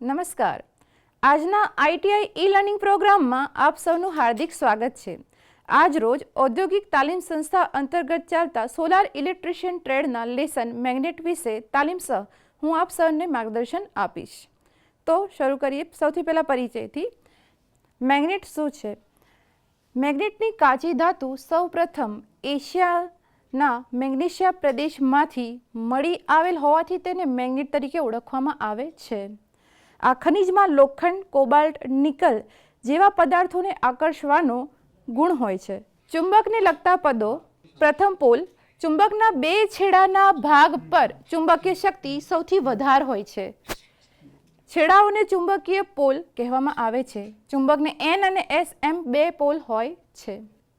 નમસ્કાર. આજના ITI e learning પ્રોગ્રામમાં આપ સૌનું હાર્દિક સ્વાગત છે. આજ રોજ ઔદ્યોગિક તાલીમ સંસ્થા અંતર્ગત ચાલતા સોલાર ઇલેક્ટ્રિશિયન ટ્રેડના લેસન મેગ્નેટ વિશે તાલીમ સહ હું આપ સૌને માર્ગદર્શન આપીશ. તો શરૂ કરીએ સૌથી પહેલા પરિચયથી. મેગ્નેટ શું છે? મેગ્નેટની કાચી ધાતુ સૌપ્રથમ એશિયાના મેગ્નેશિયા પ્રદેશમાંથી મળી આવેલ હોવાથી તેને મેગ્નેટ તરીકે ઓળખવામાં આવે છે. આ ખનિજમાં લોખંડ, કોબાલ્ટ, નિકલ જેવા પદાર્થોને આકર્ષવાનો ગુણ હોય છે. ચુંબકને લગતા પદો. પ્રથમ પોલ. ચુંબકના બે છેડાના ભાગ પર ચુંબકીય શક્તિ સૌથી વધારે હોય છે. છેડાઓને ચુંબકીય પોલ કહેવામાં આવે છે. ચુંબકને N અને S એમ બે પોલ હોય છે.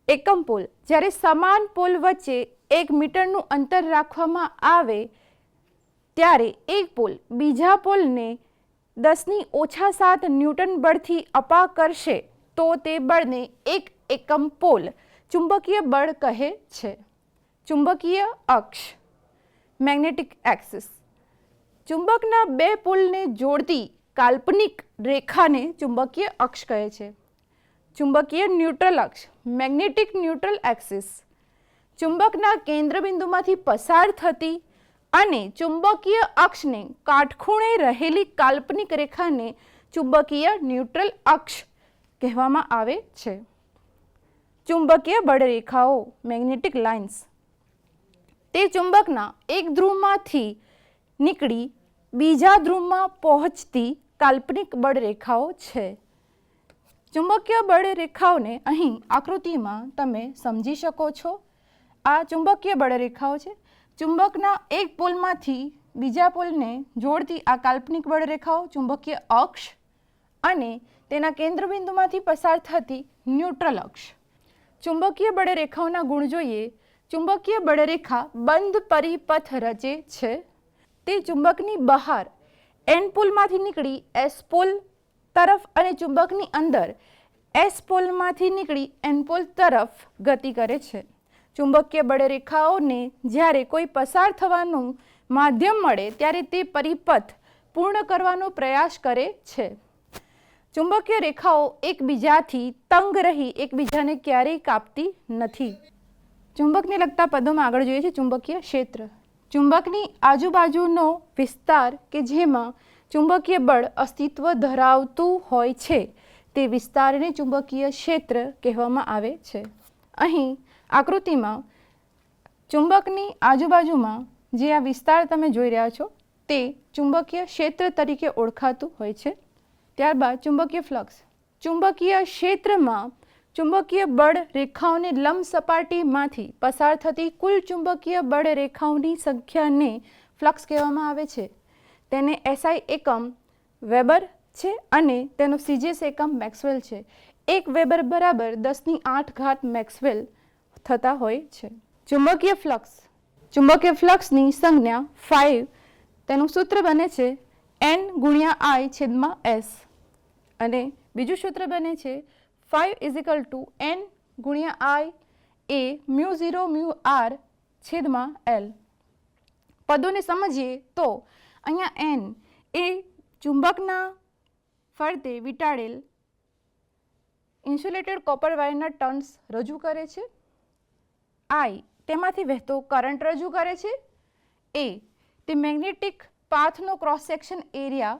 એકમ પોલ. જ્યારે સમાન પોલ વચ્ચે 1 મીટરનું અંતર રાખવામાં આવે ત્યારે એક પોલ બીજા પોલને 10⁻⁷ ન્યૂટન બળથી અપા કરશે તો તે બળને એક એકમ પોલ ચુંબકીય બળ કહે છે. ચુંબકીય અક્ષ. Magnetic axis. ચુંબકના બે પોલને જોડતી કાલ્પનિક રેખાને ચુંબકીય અક્ષ કહે છે. ચુંબકીય ન્યુટ્રલ અક્ષ. Magnetic neutral axis. ચુંબકના કેન્દ્રબિંદુમાંથી પસાર થતી અને ચુંબકીય અક્ષને કાટખૂણે રહેલી કાલ્પનિક રેખાને ચુંબકીય ન્યુટ્રલ અક્ષ કહેવામાં આવે છે. ચુંબકીય બળરેખાઓ. Magnetic lines. તે ચુંબકના એક ધ્રુવમાંથી નીકળી બીજા ધ્રુવમાં પહોંચતી કાલ્પનિક બળરેખાઓ છે. ચુંબકીય બળરેખાઓને અહીં આકૃતિમાં તમે સમજી શકો છો. આ ચુંબકીય બળરેખાઓ છે. ચુંબકના એક પોલમાંથી બીજા પોલને જોડતી આ કાલ્પનિક બળરેખાઓ ચુંબકીય અક્ષ અને તેના કેન્દ્રબિંદુમાંથી પસાર થતી ન્યુટ્રલ અક્ષ. ચુંબકીય બળરેખાઓના ગુણ જોઈએ. ચુંબકીય બળરેખા બંધ પરિપથ રચે છે. તે ચુંબકની બહાર N પોલમાંથી નીકળી S પોલ તરફ અને ચુંબકની અંદર S પોલમાંથી નીકળી N પોલ તરફ ગતિ કરે છે. ચુંબકીય બળરેખાઓને જ્યારે કોઈ પસાર થવાનું માધ્યમ મળે ત્યારે તે પરિપથ પૂર્ણ કરવાનો પ્રયાસ કરે છે. ચુંબકીય રેખાઓ એકબીજાથી તંગ રહી એકબીજાને ક્યારેય કાપતી નથી. ચુંબકને લગતા પદોમાં આગળ જોઈએ છે ચુંબકીય ક્ષેત્ર. ચુંબકની આજુબાજુનો વિસ્તાર કે જેમાં ચુંબકીય બળ અસ્તિત્વ ધરાવતું હોય છે તે વિસ્તારને ચુંબકીય ક્ષેત્ર કહેવામાં આવે છે. અહીં આકૃતિમાં ચુંબકની આજુબાજુમાં જે આ વિસ્તાર તમે જોઈ રહ્યા છો તે ચુંબકીય ક્ષેત્ર તરીકે ઓળખાતું હોય છે. ત્યારબાદ ચુંબકીય ફ્લક્સ. ચુંબકીય ક્ષેત્રમાં ચુંબકીય બળ રેખાઓને લંબ સપાટીમાંથી પસાર થતી કુલ ચુંબકીય બળ રેખાઓની સંખ્યાને ફ્લક્સ કહેવામાં આવે છે. તેને SI એકમ વેબર છે અને તેનો CGS એકમ મેક્સવેલ છે. 1 વેબર બરાબર 10⁸ મેક્સવેલ થતા હોય છે. ચુંબકીય ફ્લક્સ. ચુંબકીય ફ્લક્સની સંજ્ઞા 5. તેનું સૂત્ર બને છે N×I/S અને બીજું સૂત્ર બને છે 5 = N×I એ μ0μr/L. પદોને સમજીએ તો અહીંયા N એ ચુંબકના ફરતે વીંટાળેલ ઇન્સ્યુલેટેડ કોપર વાયરના ટર્ન્સ રજૂ કરે છે. I તેમાંથી વહેતો કરંટ રજૂ કરે છે. A તે મેગ્નેટિક પાથનો ક્રોસ સેક્શન એરિયા.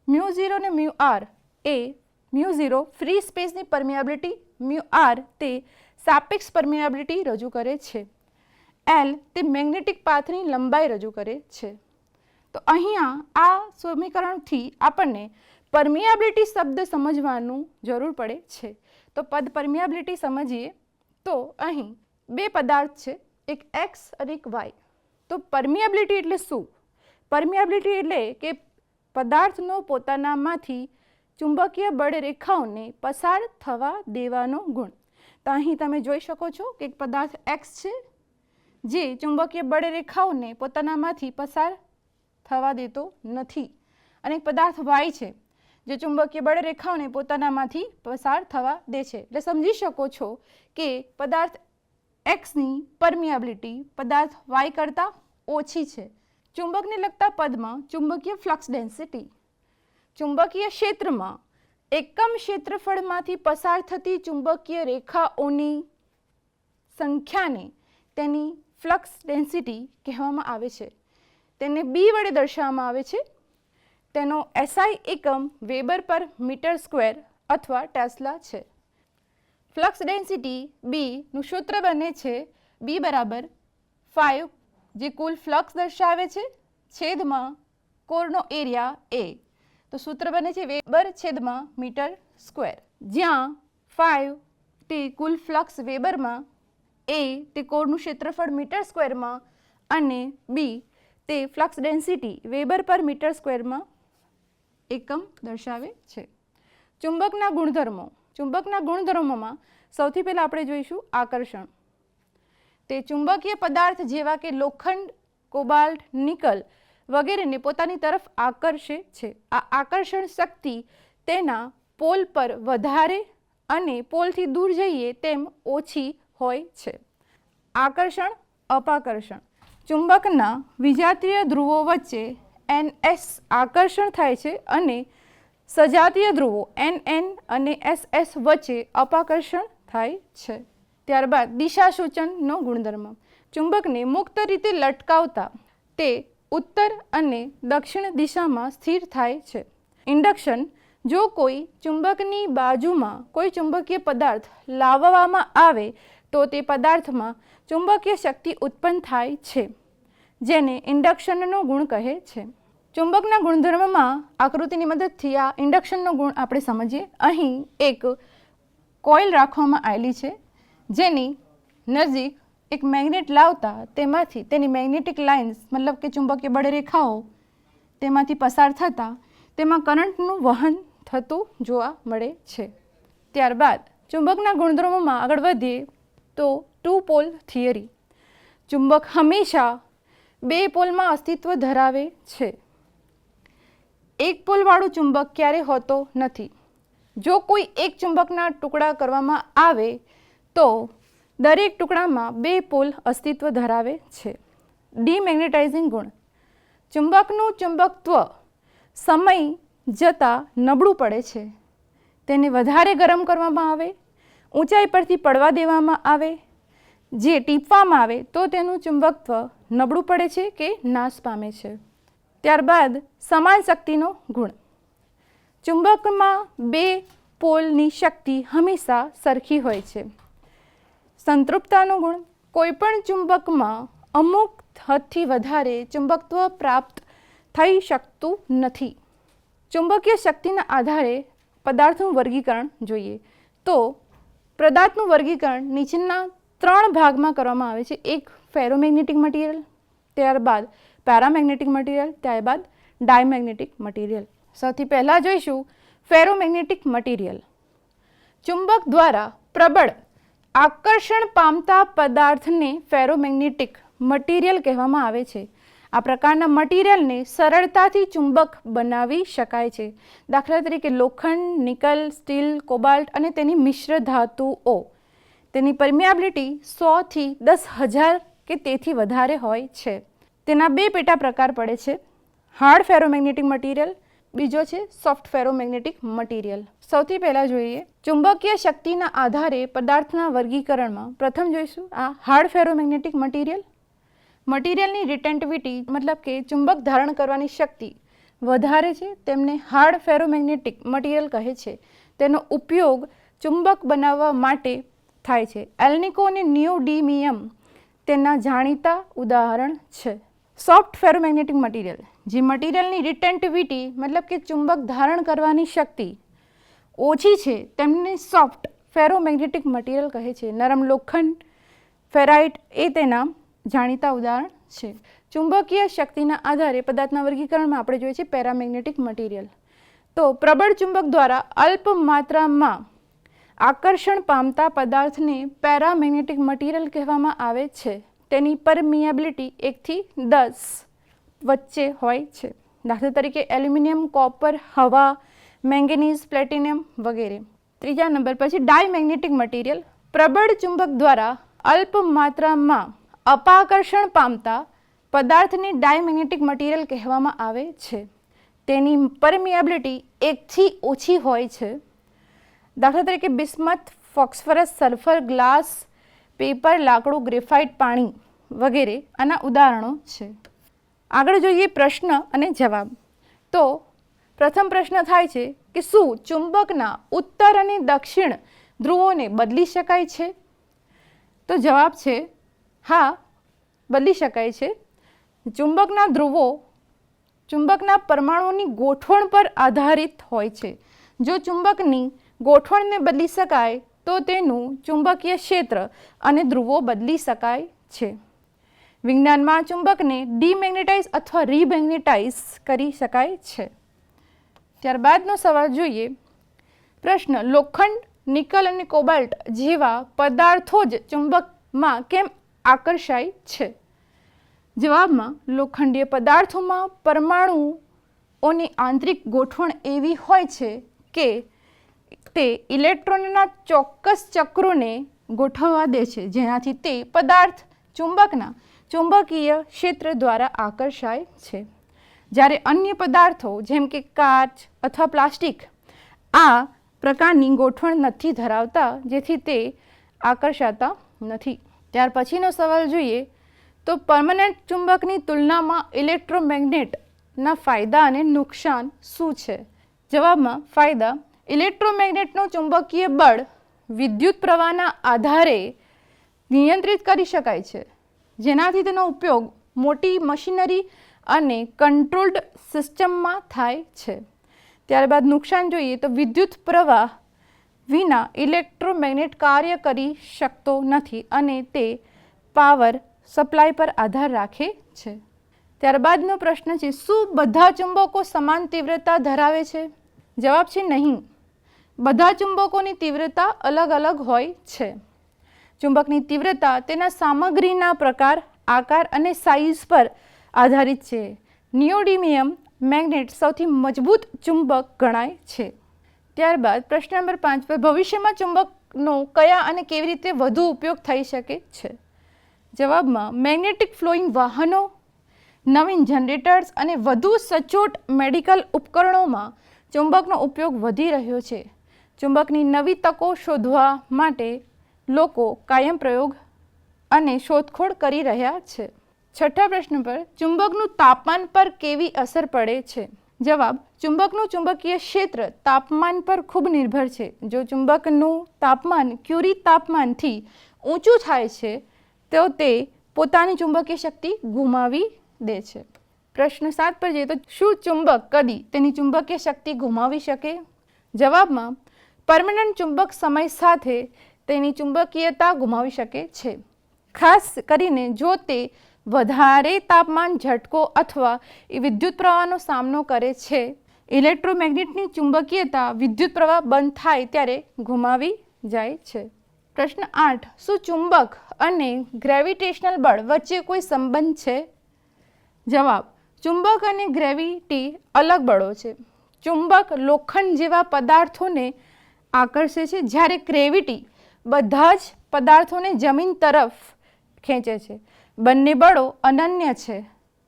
μ0 ને μr એ μ0 ફ્રી સ્પેસની પરમિયાબિલિટી, μr તે સાપેક્ષ પરમિયાબિલિટી રજૂ કરે છે. L તે મેગ્નેટિક પાથની લંબાઈ રજૂ કરે છે. તો અહીંયા આ સમીકરણથી આપણને પરમિયાબિલિટી શબ્દ સમજવાનું જરૂર પડે છે. તો પદ પરમિયાબિલિટી સમજીએ તો અહીં બે પદાર્થ છે, એક X અને એક Y. તો પરમિયાબિલિટી એટલે શું? પરમિયાબિલિટી એટલે કે પદાર્થનો પોતાનામાંથી ચુંબકીય બળ રેખાઓને પસાર થવા દેવાનો ગુણ. તો અહીં તમે જોઈ શકો છો કે એક પદાર્થ X છે જે ચુંબકીય બળ રેખાઓને પોતાનામાંથી પસાર થવા દેતો નથી અને એક પદાર્થ Y છે જે ચુંબકીય બળ રેખાઓને પોતાનામાંથી પસાર થવા દે છે. એટલે સમજી શકો છો કે પદાર્થ Xની પરમિયાબિલિટી પદાર્થ Y કરતાં ઓછી છે. ચુંબકને લગતા પદમાં ચુંબકીય ફ્લક્સ ડેન્સિટી. ચુંબકીય ક્ષેત્રમાં એકમ ક્ષેત્રફળમાંથી પસાર થતી ચુંબકીય રેખાઓની સંખ્યાને તેની ફ્લક્સ ડેન્સિટી કહેવામાં આવે છે. તેને બી વડે દર્શાવવામાં આવે છે. તેનો એસઆઈ એકમ વેબર પર મીટર સ્ક્વેર અથવા ટેસ્લા છે. ફ્લક્સ ડેન્સિટી બીનું સૂત્ર બને છે બી બરાબર 5, જે કુલ ફ્લક્સ દર્શાવે છે, છેદમાં કોરનો એરિયા એ. તો સૂત્ર બને છે વેબર છેદમાં મીટર સ્ક્વેર, જ્યાં 5 તે કુલ ફ્લક્સ વેબરમાં, એ તે કોરનું ક્ષેત્રફળ મીટર સ્ક્વેરમાં અને બી તે ફ્લક્સ ડેન્સિટી વેબર પર મીટર સ્ક્વેરમાં એકમ દર્શાવે છે. ચુંબકના ગુણધર્મો. ચુંબકના ગુણધર્મોમાં સૌથી પહેલાં આપણે જોઈશું આકર્ષણ. તે ચુંબકીય પદાર્થ જેવા કે લોખંડ, કોબાલ્ટ, નિકલ વગેરેને પોતાની તરફ આકર્ષે છે. આ આકર્ષણ શક્તિ તેના પોલ પર વધારે અને પોલથી દૂર જઈએ તેમ ઓછી હોય છે. આકર્ષણ, અપાકર્ષણ. ચુંબકના વિજાતીય ધ્રુવો વચ્ચે NS આકર્ષણ થાય છે અને સજાતીય ધ્રુવો NN અને SS વચ્ચે અપાકર્ષણ થાય છે. ત્યારબાદ દિશા સૂચનનો ગુણધર્મ. ચુંબકને મુક્ત રીતે લટકાવતા તે ઉત્તર અને દક્ષિણ દિશામાં સ્થિર થાય છે. ઇન્ડક્શન. જો કોઈ ચુંબકની બાજુમાં કોઈ ચુંબકીય પદાર્થ લાવવામાં આવે તો તે પદાર્થમાં ચુંબકીય શક્તિ ઉત્પન્ન થાય છે, જેને ઇન્ડક્શનનો ગુણ કહે છે. ચુંબકના ગુણધર્મમાં આકૃતિની મદદથી આ ઇન્ડક્શનનો ગુણ આપણે સમજીએ. અહીં એક કોઇલ રાખવામાં આવેલી છે, જેની નજીક એક મેગ્નેટ લાવતા તેમાંથી તેની મેગ્નેટિક લાઇન્સ મતલબ કે ચુંબકીય બળરેખાઓ તેમાંથી પસાર થતાં તેમાં કરંટનું વહન થતું જોવા મળે છે. ત્યારબાદ ચુંબકના ગુણધર્મોમાં આગળ વધીએ તો 2 પોલ થિયરી. ચુંબક હંમેશા 2 પોલમાં અસ્તિત્વ ધરાવે છે. એક પોલવાળું ચુંબક ક્યારે હોતો નથી. જો કોઈ એક ચુંબકના ટુકડા કરવામાં આવે તો દરેક ટુકડામાં 2 પોલ અસ્તિત્વ ધરાવે છે. ડીમેગ્નેટાઇઝિંગ ગુણ. ચુંબકનું ચુંબકત્વ સમય જતાં નબળું પડે છે. તેને વધારે ગરમ કરવામાં આવે, ઊંચાઈ પરથી પડવા દેવામાં આવે, જે ટીપવામાં આવે તો તેનું ચુંબકત્વ નબળું પડે છે કે નાશ પામે છે. ત્યારબાદ સમાન શક્તિનો ગુણ. ચુંબકમાં 2 પોલની શક્તિ હંમેશા સરખી હોય છે. સંતૃપ્તતાનો ગુણ. કોઈપણ ચુંબકમાં અમુક હદથી વધારે ચુંબકત્વ પ્રાપ્ત થઈ શકતું નથી. ચુંબકીય શક્તિના આધારે પદાર્થનું વર્ગીકરણ જોઈએ તો પદાર્થનું વર્ગીકરણ નીચેના 3 ભાગમાં કરવામાં આવે છે. એક ફેરોમેગ્નેટિક મટીરિયલ, ત્યારબાદ પેરામેગ્નેટિક મટીરિયલ, ત્યારબાદ ડાયમેગ્નેટિક મટીરિયલ. સૌથી પહેલાં જોઈશું ફેરોમેગ્નેટિક મટીરિયલ. ચુંબક દ્વારા પ્રબળ આકર્ષણ પામતા પદાર્થને ફેરોમેગ્નેટિક મટીરિયલ કહેવામાં આવે છે. આ પ્રકારના મટીરિયલને સરળતાથી ચુંબક બનાવી શકાય છે. દાખલા તરીકે લોખંડ, નિકલ, સ્ટીલ, કોબાલ્ટ અને તેની મિશ્ર ધાતુઓ. તેની પરમિયાબિલિટી 100 થી 10,000 કે તેથી વધારે હોય છે. તેના 2 પેટા પ્રકાર પડે છે: હાર્ડ ફેરોમેગ્નેટિક મટીરિયલ, બીજો છે સોફ્ટ ફેરોમેગ્નેટિક મટીરિયલ. સૌથી પહેલાં જોઈએ ચુંબકીય શક્તિના આધારે પદાર્થના વર્ગીકરણમાં. પ્રથમ જોઈશું આ હાર્ડ ફેરોમેગ્નેટિક મટીરિયલ. મટીરિયલની રિટેન્ટિવિટી મતલબ કે ચુંબક ધારણ કરવાની શક્તિ વધારે છે તેમને હાર્ડ ફેરોમેગ્નેટિક મટીરિયલ કહે છે. તેનો ઉપયોગ ચુંબક બનાવવા માટે થાય છે. એલ્નિકો અને નિયોડીમિયમ તેના જાણીતા ઉદાહરણ છે. Soft ferromagnetic material. જે મટીરિયલની રિટેન્ટિવિટી મતલબ કે ચુંબક ધારણ કરવાની શક્તિ ઓછી છે તેમને સોફ્ટ ફેરોમેગ્નેટિક મટીરિયલ કહે છે. નરમ લોખંડ, ફેરાઇટ એ તેના જાણીતા ઉદાહરણ છે. ચુંબકીય શક્તિના આધારે પદાર્થના વર્ગીકરણમાં આપણે જોઈએ છીએ પેરામેગ્નેટિક મટીરિયલ. તો પ્રબળ ચુંબક દ્વારા અલ્પ માત્રામાં આકર્ષણ પામતા પદાર્થને પેરામેગ્નેટિક મટીરિયલ કહેવામાં આવે છે. તેની પરમિયાબિલિટી 1 થી 10 વચ્ચે હોય છે. દાખલા તરીકે એલ્યુમિનિયમ, કોપર, હવા, મેંગેનીઝ, પ્લેટિનિયમ વગેરે. ત્રીજા નંબર પછી ડાયમેગ્નેટિક મટીરિયલ. પ્રબળ ચુંબક દ્વારા અલ્પ માત્રામાં અપાકર્ષણ પામતા પદાર્થને ડાયમેગ્નેટિક મટીરિયલ કહેવામાં આવે છે. તેની પરમિયાબિલિટી 1થી ઓછી હોય છે. દાખલા તરીકે bismuth, phosphorus, sulphur, glass, paper, લાકડું, ગ્રેફાઇટ, પાણી વગેરે આના ઉદાહરણો છે. આગળ જોઈએ પ્રશ્ન અને જવાબ. તો પ્રથમ પ્રશ્ન થાય છે કે શું ચુંબકના ઉત્તર અને દક્ષિણ ધ્રુવોને બદલી શકાય છે? તો જવાબ છે હા, બદલી શકાય છે. ચુંબકના ધ્રુવો ચુંબકના પરમાણુઓની ગોઠવણ પર આધારિત હોય છે. જો ચુંબકની ગોઠવણને બદલી શકાય તો તેનું ચુંબકીય ક્ષેત્ર અને ધ્રુવો બદલી શકાય છે. વિજ્ઞાનમાં ચુંબકને ડીમેગ્નેટાઇઝ અથવા રીમેગ્નેટાઇઝ કરી શકાય છે. ત્યારબાદનો સવાલ જોઈએ. પ્રશ્ન, લોખંડ, નિકલ અને કોબાલ્ટ જેવા પદાર્થો જ ચુંબકમાં કેમ આકર્ષાય છે? જવાબમાં લોખંડીય પદાર્થોમાં પરમાણુઓની આંતરિક ગોઠવણ એવી હોય છે કે તે ઇલેક્ટ્રોનના ચોક્કસ ચક્રોને ગોઠવવા દે છે, જેનાથી તે પદાર્થ ચુંબકના ચુંબકીય ક્ષેત્ર દ્વારા આકર્ષાય છે. જ્યારે અન્ય પદાર્થો જેમ કે કાચ અથવા પ્લાસ્ટિક આ પ્રકારની ગોઠવણ નથી ધરાવતા, જેથી તે આકર્ષાતા નથી. ત્યાર પછીનો સવાલ જોઈએ. તો પરમનન્ટ ચુંબકની તુલનામાં ઇલેક્ટ્રોમેગ્નેટના ફાયદા અને નુકસાન શું છે? જવાબમાં ફાયદા, ઇલેક્ટ્રોમેગ્નેટનું ચુંબકીય બળ વિદ્યુત પ્રવાહના આધારે નિયંત્રિત કરી શકાય છે, જેનાથી તેનો ઉપયોગ મોટી મશીનરી અને કંટ્રોલ્ડ સિસ્ટમમાં થાય છે. ત્યારબાદ નુકસાન જોઈએ. તો વિદ્યુત પ્રવાહ વિના ઇલેક્ટ્રોમેગ્નેટ કાર્ય કરી શકતો નથી અને તે પાવર સપ્લાય પર આધાર રાખે છે. ત્યારબાદનો પ્રશ્ન છે, શું બધા ચુંબકો સમાન તીવ્રતા ધરાવે છે? જવાબ છે નહીં. બધા ચુંબકોની તીવ્રતા અલગ અલગ હોય છે. ચુંબકની તીવ્રતા તેના સામગ્રીના પ્રકાર, આકાર અને સાઇઝ પર આધારિત છે. નિયોડિમિયમ મેગ્નેટ સૌથી મજબૂત ચુંબક ગણાય છે. ત્યારબાદ પ્રશ્ન નંબર 5 પર, ભવિષ્યમાં ચુંબકનો કયા અને કેવી રીતે વધુ ઉપયોગ થઈ શકે છે? જવાબમાં મેગ્નેટિક ફ્લોઈંગ વાહનો, નવીન જનરેટર્સ અને વધુ સચોટ મેડિકલ ઉપકરણોમાં ચુંબકનો ઉપયોગ વધી રહ્યો છે. ચુંબકની નવી તકો શોધવા માટે લોકો કાયમ પ્રયોગ અને શોધખોળ કરી રહ્યા છે. છઠ્ઠા પ્રશ્ન પર, ચુંબકનું તાપમાન પર કેવી અસર પડે છે? જવાબ, ચુંબકનું ચુંબકીય ક્ષેત્ર તાપમાન પર ખૂબ નિર્ભર છે. જો ચુંબકનું તાપમાન ક્યુરી તાપમાનથી ઊંચું થાય છે તો તે પોતાની ચુંબકીય શક્તિ ગુમાવી દે છે. પ્રશ્ન 7 પર જઈએ. તો શું ચુંબક કદી તેની ચુંબકીય શક્તિ ગુમાવી શકે? જવાબમાં પરમનન્ટ ચુંબક સમય સાથે તેની ચુંબકીયતા ગુમાવી શકે છે. ખાસ કરીને જો તે વધારે તાપમાન, ઝટકો અથવા વિદ્યુત પ્રવાહનો સામનો કરે છે. ઇલેક્ટ્રોમેગ્નેટની ચુંબકીયતા વિદ્યુત પ્રવાહ બંધ થાય ત્યારે ગુમાવી જાય છે. પ્રશ્ન 8, શું ચુંબક અને ગ્રેવિટેશનલ બળ વચ્ચે કોઈ સંબંધ છે? જવાબ, ચુંબક અને ગ્રેવિટી અલગ બળો છે. ચુંબક લોખંડ જેવા પદાર્થોને આકર્ષે છે, જ્યારે ગ્રેવિટી બધા જ પદાર્થોને જમીન તરફ ખેંચે છે. બંને બળો અનન્ય છે,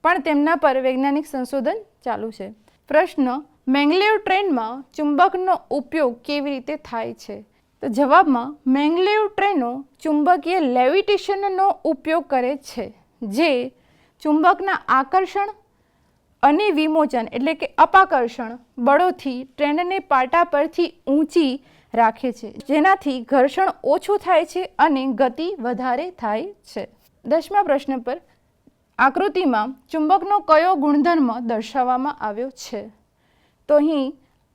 પણ તેમના પર વૈજ્ઞાનિક સંશોધન ચાલુ છે. પ્રશ્ન, મેંગલેવ ટ્રેનમાં ચુંબકનો ઉપયોગ કેવી રીતે થાય છે? તો જવાબમાં મેંગલેવ ટ્રેનો ચુંબકીય લેવિટેશનનો ઉપયોગ કરે છે, જે ચુંબકના આકર્ષણ અને વિમોચન એટલે કે અપાકર્ષણ બળોથી ટ્રેનને પાટા પરથી ઊંચી રાખે છે, જેનાથી ઘર્ષણ ઓછું થાય છે અને ગતિ વધારે થાય છે. 10મા પ્રશ્ન પર, આકૃતિમાં ચુંબકનો કયો ગુણધર્મ દર્શાવવામાં આવ્યો છે? તો અહીં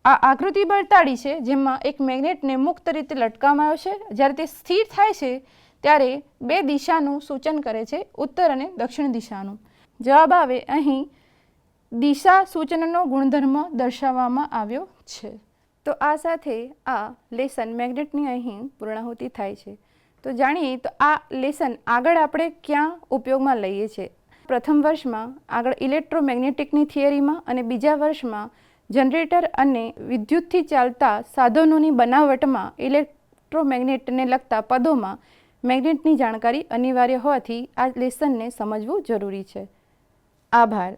આ આકૃતિ બતાડી છે, જેમાં એક મેગ્નેટને મુક્ત રીતે લટકાવવામાં આવ્યો છે. જ્યારે તે સ્થિર થાય છે ત્યારે બે દિશાનું સૂચન કરે છે, ઉત્તર અને દક્ષિણ દિશાનું. જવાબ આવે અહીં દિશા સૂચનનો ગુણધર્મ દર્શાવવામાં આવ્યો છે. તો આ સાથે આ લેસન મેગ્નેટની અહીં પૂર્ણાહુતિ થાય છે. તો જાણીએ તો આ લેસન આગળ આપણે ક્યાં ઉપયોગમાં લઈએ છીએ. પ્રથમ વર્ષમાં આગળ ઇલેક્ટ્રોમેગ્નેટિકની થિયરીમાં અને બીજા વર્ષમાં જનરેટર અને વિદ્યુતથી ચાલતા સાધનોની બનાવટમાં ઇલેક્ટ્રોમેગ્નેટને લગતા પદોમાં મેગ્નેટની જાણકારી અનિવાર્ય હોવાથી આ લેસનને સમજવું જરૂરી છે. આભાર.